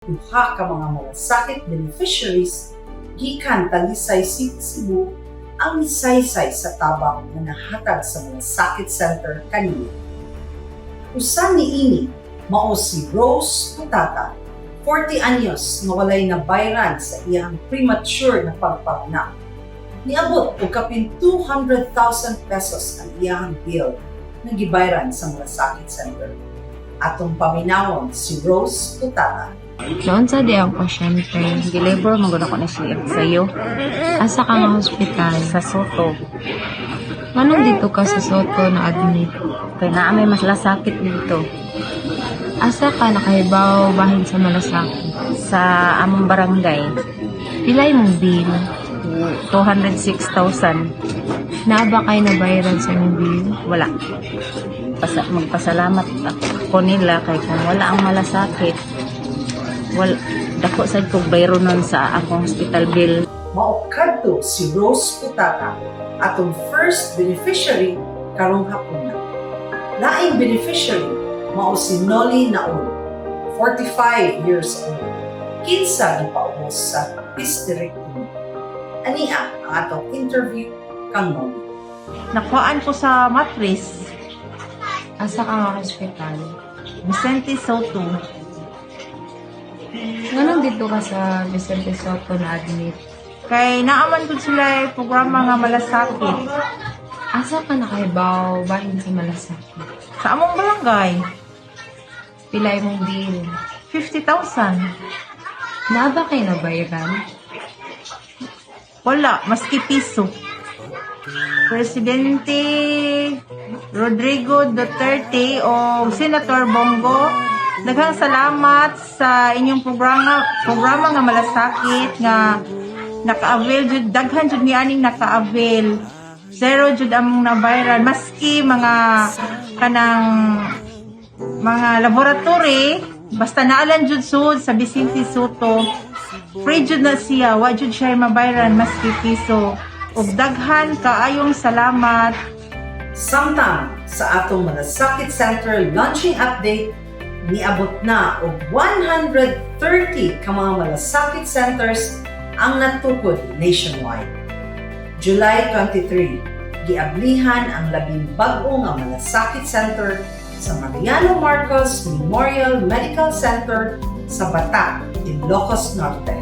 Duha ka mga malasakit beneficiaries gikan Talisay City, Cebu ang misaysay sa tabang na nahatag sa Malasakit Center kanina. Usa niini mao si Rose Putata, 40 anyos nga walay nabayran sa iyang premature na pagpanganak. Niabot og kapin 200,000 pesos ang iyang bill na gibayran sa Malasakit Center. Atong paminawon si Rose Putata. Noon sa di ang pasyente, deliver maguna ko na siya sa'yo. Asa ka nga hospital? Sa Soto. Anong dito ka sa Soto na admit? Kaya na may malasakit dito. Asa ka nakahibaw bahin sa malasakit? Sa among barangay. Pilay mong bill? 206,000. Naaba kayo nabayaran sa mong bill? Wala. Magpasalamat ako nila kay kung wala ang malasakit. Dako sad kog bayro nun sa akong hospital bill. Mao kadto si Rose Putata, atong first beneficiary karong hapon na. Laing beneficiary mao si Noli Naul, 45 years old. Kinsa gipaubos sa hysterectomy. Ania ang atong interview kang Noli. Nakuhaan ko sa matris, Asa ka nga hospital? Vicente Soto. Nganong dito ka sa Vicente Soto na admit? Kay naaman ko sila programa nga malasakit Asa ka nakahibaw bahin sa malasakit? sa among barangay. Pilay mong bill? 50,000. Naaba kayo nabayaran? Wala, maski piso. Presidente Rodrigo Duterte o Senator Bongo, daghang salamat sa inyong programa nga malasakit nga naka-avail jud, daghan jud ni aning naka-avail. Zero jud among nabayran maski mga kanang mga laboratory basta naalan jud sud sa Vicente Soto. Free jud na siya, wa jud siya mabayran maski piso. Ug daghan kaayong salamat. Samtang sa atong Malasakit Center launching update, niabot na og 130 ka mga malasakit centers ang natukod nationwide. July 23, giablihan ang labing bag-o nga malasakit center sa Mariano Marcos Memorial Medical Center sa Bata, Ilocos Norte.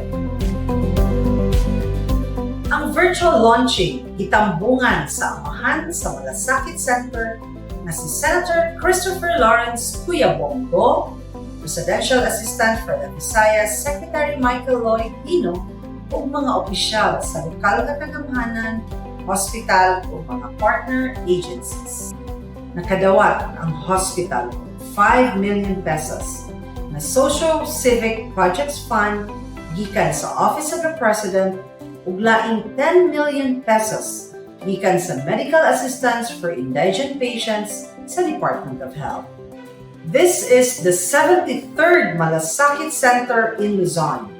Ang virtual launching gitambungan sa amahan sa Malasakit Center na si Senator Christopher Lawrence Kuya Bongo, Presidential Assistant for the Visayas Secretary Michael Lloyd Dino ug mga opisyal sa lokal nga tagamhanan, hospital ug mga partner agencies. Nakadawat ang hospital 5 million pesos na Social Civic Projects Fund gikan sa Office of the President ug laing 10 million pesos gikan sa Medical Assistance for Indigent Patients sa Department of Health. This is the 73rd Malasakit Center in Luzon,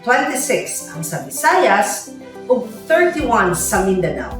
26 ang sa Visayas ug 31 sa Mindanao.